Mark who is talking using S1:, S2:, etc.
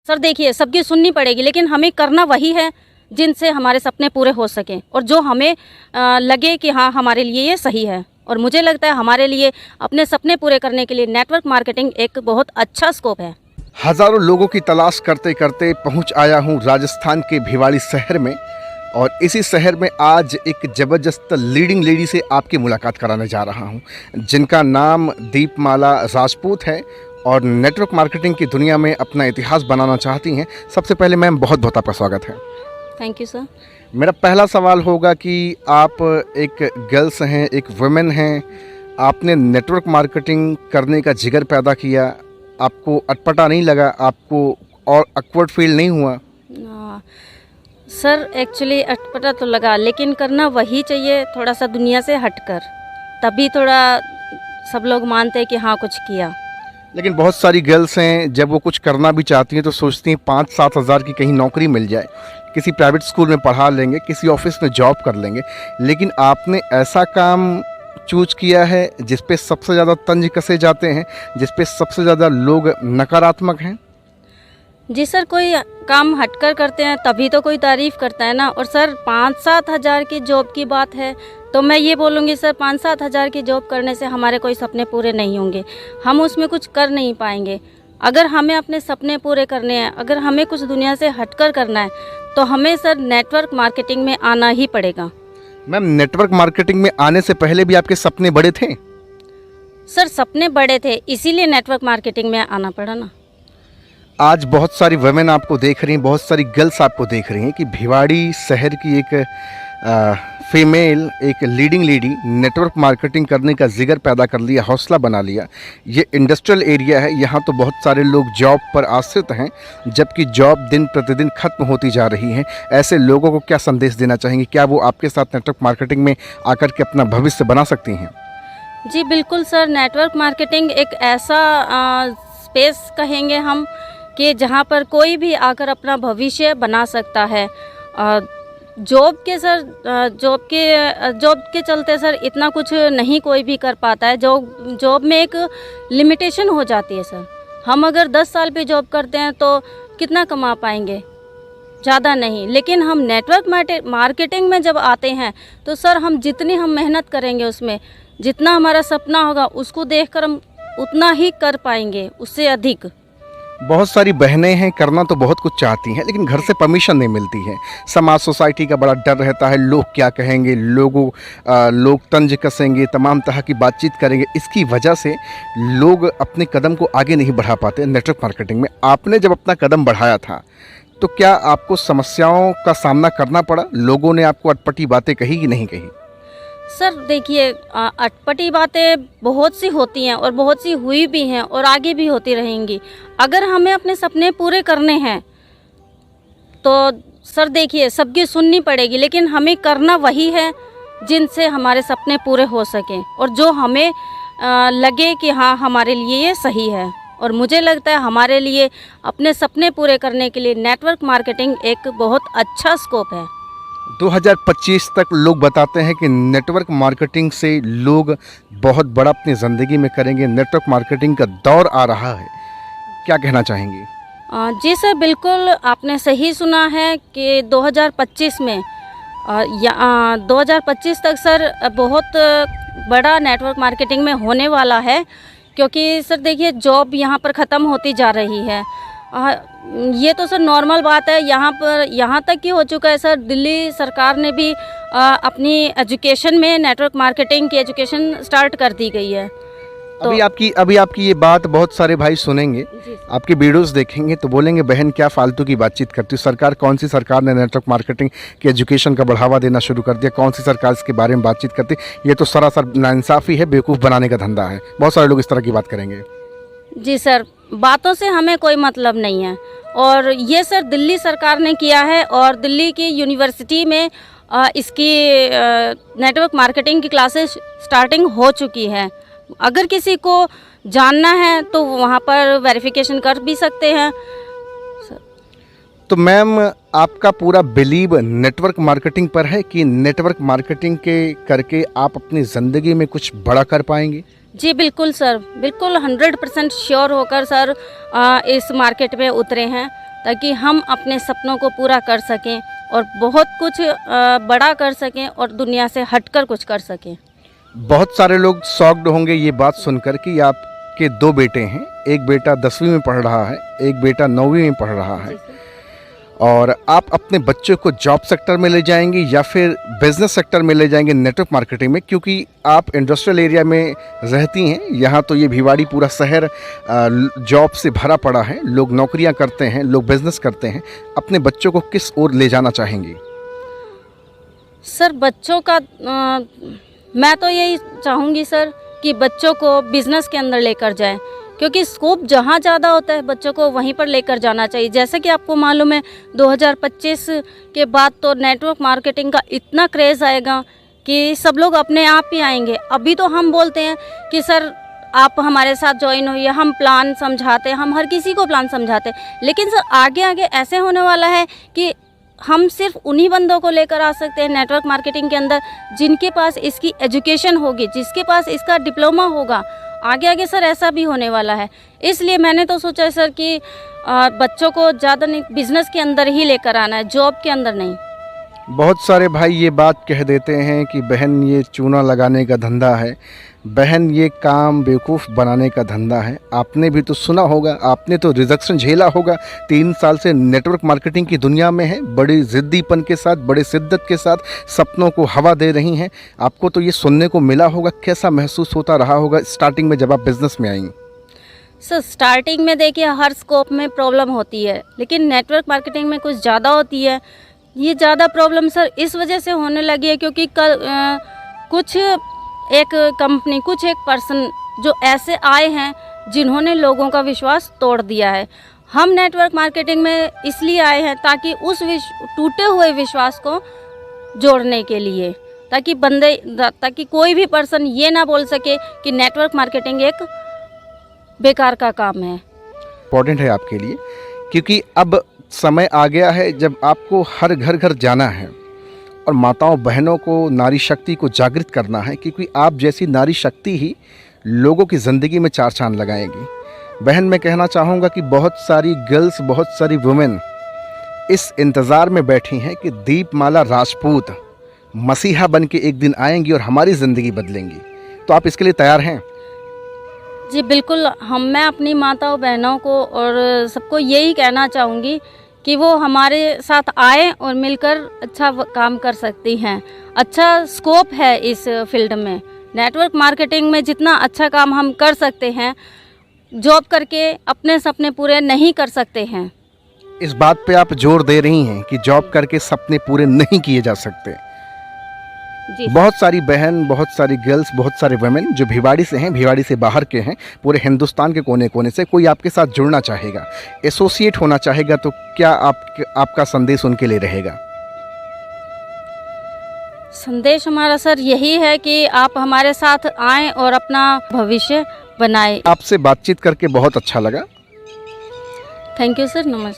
S1: Sir देखिए, सबकी सुननी पड़ेगी, लेकिन हमें करना वही है जिनसे हमारे सपने पूरे हो सकें और जो हमें लगे कि हाँ हमारे लिए ये सही है। और मुझे लगता है हमारे लिए अपने सपने पूरे करने के लिए नेटवर्क मार्केटिंग एक बहुत अच्छा स्कोप है।
S2: हज़ारों लोगों की तलाश करते करते पहुंच आया हूं राजस्थान के भिवाड़ी शहर में, और इसी शहर में आज एक ज़बरदस्त लीडिंग लेडी से आपकी मुलाकात कराने जा रहा हूं, जिनका नाम दीपमाला राजपूत है और नेटवर्क मार्केटिंग की दुनिया में अपना इतिहास बनाना चाहती हैं। सबसे पहले मैम बहुत बहुत आपका स्वागत है।
S1: Thank you sir.
S2: मेरा पहला सवाल होगा कि आप एक गर्ल्स हैं, एक वुमेन हैं, आपने नेटवर्क मार्केटिंग करने का जिगर पैदा किया, आपको अटपटा नहीं लगा, आपको और awkward फील नहीं हुआ?
S1: सर एक्चुअली अटपटा तो लगा, लेकिन करना वही चाहिए थोड़ा सा दुनिया से हटकर, तभी थोड़ा सब लोग मानते हैं कि हाँ कुछ किया।
S2: लेकिन बहुत सारी गर्ल्स हैं, जब वो कुछ करना भी चाहती हैं तो सोचती हैं 5-7 हज़ार की कहीं नौकरी मिल जाए, किसी प्राइवेट स्कूल में पढ़ा लेंगे, किसी ऑफिस में जॉब कर लेंगे। लेकिन आपने ऐसा काम चूज किया है जिस पे सबसे ज़्यादा तंज कसे जाते हैं, जिस पे सबसे ज़्यादा लोग नकारात्मक हैं।
S1: जी सर, कोई काम हटकर करते हैं तभी तो कोई तारीफ़ करता है ना। और सर 5-7 हज़ार की जॉब की बात है तो मैं ये बोलूँगी सर 5-7 हज़ार की जॉब करने से हमारे कोई सपने पूरे नहीं होंगे, हम उसमें कुछ कर नहीं पाएंगे। अगर हमें अपने सपने पूरे करने हैं, अगर हमें कुछ दुनिया से हटकर करना है तो हमें सर नेटवर्क मार्केटिंग में आना ही पड़ेगा।
S2: मैम, नेटवर्क मार्केटिंग में आने से पहले भी आपके सपने बड़े थे?
S1: सर सपने बड़े थे, इसीलिए नेटवर्क मार्केटिंग में आना पड़ा ना।
S2: आज बहुत सारी वुमेन आपको देख रही हैं, बहुत सारी गर्ल्स आपको देख रही हैं कि भिवाड़ी शहर की एक फीमेल, एक लीडिंग लेडी नेटवर्क मार्केटिंग करने का जिगर पैदा कर लिया, हौसला बना लिया। ये इंडस्ट्रियल एरिया है, यहाँ तो बहुत सारे लोग जॉब पर आश्रित हैं, जबकि जॉब दिन प्रतिदिन ख़त्म होती जा रही है। ऐसे लोगों को क्या संदेश देना चाहेंगे? क्या वो आपके साथ नेटवर्क मार्केटिंग में आकर के अपना भविष्य बना सकती हैं?
S1: जी बिल्कुल सर, नेटवर्क मार्केटिंग एक ऐसा स्पेस कहेंगे हम कि जहाँ पर कोई भी आकर अपना भविष्य बना सकता है। जॉब के चलते सर इतना कुछ नहीं कोई भी कर पाता है। जॉब में एक लिमिटेशन हो जाती है सर। हम अगर 10 साल पे जॉब करते हैं तो कितना कमा पाएंगे? ज़्यादा नहीं। लेकिन हम नेटवर्क मार्केटिंग में जब आते हैं तो सर हम जितनी हम मेहनत करेंगे, उसमें जितना हमारा सपना होगा उसको देखकर हम उतना ही कर पाएंगे, उससे अधिक।
S2: बहुत सारी बहनें हैं, करना तो बहुत कुछ चाहती हैं, लेकिन घर से परमिशन नहीं मिलती है। समाज, सोसाइटी का बड़ा डर रहता है, लोग क्या कहेंगे, लोग तंज कसेंगे, तमाम तरह की बातचीत करेंगे। इसकी वजह से लोग अपने कदम को आगे नहीं बढ़ा पाते नेटवर्क मार्केटिंग में। आपने जब अपना कदम बढ़ाया था तो क्या आपको समस्याओं का सामना करना पड़ा? लोगों ने आपको अटपटी बातें कही कि नहीं कही?
S1: सर देखिए, अटपटी बातें बहुत सी होती हैं और बहुत सी हुई भी हैं और आगे भी होती रहेंगी। अगर हमें अपने सपने पूरे करने हैं तो सर देखिए, सबकी सुननी पड़ेगी, लेकिन हमें करना वही है जिनसे हमारे सपने पूरे हो सकें और जो हमें लगे कि हाँ हमारे लिए ये सही है। और मुझे लगता है हमारे लिए अपने सपने पूरे करने के लिए नेटवर्क मार्केटिंग एक बहुत अच्छा स्कोप है।
S2: 2025 तक लोग बताते हैं कि नेटवर्क मार्केटिंग से लोग बहुत बड़ा अपनी ज़िंदगी में करेंगे। नेटवर्क मार्केटिंग का दौर आ रहा है, क्या कहना चाहेंगे?
S1: जी सर, बिल्कुल आपने सही सुना है कि 2025 में 2025 तक सर बहुत बड़ा नेटवर्क मार्केटिंग में होने वाला है। क्योंकि सर देखिए, जॉब यहाँ पर ख़त्म होती जा रही है। ये तो सर नॉर्मल बात है। यहाँ तक कि हो चुका है सर, दिल्ली सरकार ने भी अपनी एजुकेशन में नेटवर्क मार्केटिंग की एजुकेशन स्टार्ट कर दी गई है। तो
S2: अभी आपकी ये बात बहुत सारे भाई सुनेंगे, आपके वीडियोस देखेंगे तो बोलेंगे बहन क्या फालतू की बातचीत करती हो। कौन सी सरकार ने नेटवर्क मार्केटिंग की एजुकेशन का बढ़ावा देना शुरू कर दिया? कौन सी सरकार इसके बारे में बातचीत करती? ये तो सरासर नाइंसाफ़ी है, बेवकूफ़ बनाने का धंधा है। बहुत सारे लोग इस तरह की बात करेंगे।
S1: जी सर, बातों से हमें कोई मतलब नहीं है। और ये सर दिल्ली सरकार ने किया है और दिल्ली की यूनिवर्सिटी में इसकी नेटवर्क मार्केटिंग की क्लासेस स्टार्टिंग हो चुकी है। अगर किसी को जानना है तो वहाँ पर वेरिफिकेशन कर भी सकते हैं।
S2: तो मैम, आपका पूरा बिलीव नेटवर्क मार्केटिंग पर है कि नेटवर्क मार्केटिंग के करके आप अपनी ज़िंदगी में कुछ बड़ा कर पाएंगे?
S1: जी बिल्कुल सर, बिल्कुल 100% श्योर होकर सर इस मार्केट में उतरे हैं। ताकि हम अपने सपनों को पूरा कर सकें और बहुत कुछ बड़ा कर सकें और दुनिया से हटकर कुछ कर सकें।
S2: बहुत सारे लोग शॉक्ड होंगे ये बात सुनकर कि आपके 2 बेटे हैं, एक बेटा 10वीं में पढ़ रहा है, एक बेटा 9वीं में पढ़ रहा है, और आप अपने बच्चों को जॉब सेक्टर में ले जाएंगे या फिर बिजनेस सेक्टर में ले जाएंगे नेटवर्क मार्केटिंग में, क्योंकि आप इंडस्ट्रियल एरिया में रहती हैं। यहाँ तो ये भिवाड़ी पूरा शहर जॉब से भरा पड़ा है, लोग नौकरियाँ करते हैं, लोग बिजनेस करते हैं। अपने बच्चों को किस ओर ले जाना चाहेंगी?
S1: सर बच्चों का मैं तो यही चाहूँगी सर कि बच्चों को बिज़नेस के अंदर लेकर जाएं, क्योंकि स्कोप जहाँ ज़्यादा होता है बच्चों को वहीं पर लेकर जाना चाहिए। जैसे कि आपको मालूम है 2025 के बाद तो नेटवर्क मार्केटिंग का इतना क्रेज़ आएगा कि सब लोग अपने आप ही आएंगे। अभी तो हम बोलते हैं कि सर आप हमारे साथ ज्वाइन होइए, हम प्लान समझाते हैं, हम हर किसी को प्लान समझाते हैं, लेकिन सर आगे आगे ऐसे होने वाला है कि हम सिर्फ उन्हीं बंदों को लेकर आ सकते हैं नेटवर्क मार्केटिंग के अंदर जिनके पास इसकी एजुकेशन होगी, जिसके पास इसका डिप्लोमा होगा। आगे आगे सर ऐसा भी होने वाला है। इसलिए मैंने तो सोचा है सर कि बच्चों को ज़्यादा नहीं बिज़नेस के अंदर ही लेकर आना है, जॉब के अंदर नहीं।
S2: बहुत सारे भाई ये बात कह देते हैं कि बहन ये चूना लगाने का धंधा है, बहन ये काम बेवकूफ़ बनाने का धंधा है। आपने भी तो सुना होगा, आपने तो रिजेक्शन झेला होगा। 3 साल से नेटवर्क मार्केटिंग की दुनिया में है, बड़ी ज़िद्दीपन के साथ, बड़े शिद्दत के साथ सपनों को हवा दे रही हैं। आपको तो ये सुनने को मिला होगा, कैसा महसूस होता रहा होगा स्टार्टिंग में जब आप बिज़नेस में आएंगी?
S1: सर स्टार्टिंग में देखिए हर स्कोप में प्रॉब्लम होती है, लेकिन नेटवर्क मार्केटिंग में कुछ ज़्यादा होती है। ये ज़्यादा प्रॉब्लम सर इस वजह से होने लगी है क्योंकि कुछ एक कंपनी, कुछ एक पर्सन जो ऐसे आए हैं जिन्होंने लोगों का विश्वास तोड़ दिया है। हम नेटवर्क मार्केटिंग में इसलिए आए हैं ताकि उस टूटे हुए विश्वास को जोड़ने के लिए, ताकि कोई भी पर्सन ये ना बोल सके कि नेटवर्क मार्केटिंग एक बेकार का काम है।
S2: इम्पॉर्टेंट है आपके लिए, क्योंकि अब समय आ गया है जब आपको हर घर घर जाना है और माताओं बहनों को नारी शक्ति को जागृत करना है, क्योंकि आप जैसी नारी शक्ति ही लोगों की ज़िंदगी में 4 चांद लगाएगी। बहन मैं कहना चाहूँगा कि बहुत सारी गर्ल्स, बहुत सारी वुमेन इस इंतज़ार में बैठी हैं कि दीपमाला राजपूत मसीहा बन के एक दिन आएंगी और हमारी ज़िंदगी बदलेंगी। तो आप इसके लिए तैयार हैं?
S1: जी बिल्कुल, मैं अपनी माताओं बहनों को और सबको यही कहना चाहूँगी कि वो हमारे साथ आए और मिलकर अच्छा काम कर सकती हैं। अच्छा स्कोप है इस फील्ड में, नेटवर्क मार्केटिंग में जितना अच्छा काम हम कर सकते हैं, जॉब करके अपने सपने पूरे नहीं कर सकते हैं।
S2: इस बात पे आप जोर दे रही हैं कि जॉब करके सपने पूरे नहीं किए जा सकते।
S1: जी
S2: बहुत सारी बहन, बहुत सारी गर्ल्स, बहुत सारे वुमेन जो भिवाड़ी से हैं, भिवाड़ी से बाहर के हैं, पूरे हिंदुस्तान के कोने कोने से कोई आपके साथ जुड़ना चाहेगा, एसोसिएट होना चाहेगा, तो क्या आपका संदेश उनके लिए रहेगा?
S1: संदेश हमारा सर यही है कि आप हमारे साथ आएं और अपना भविष्य बनाएं।
S2: आपसे बातचीत करके बहुत अच्छा लगा।
S1: थैंक यू सर, नमस्ते।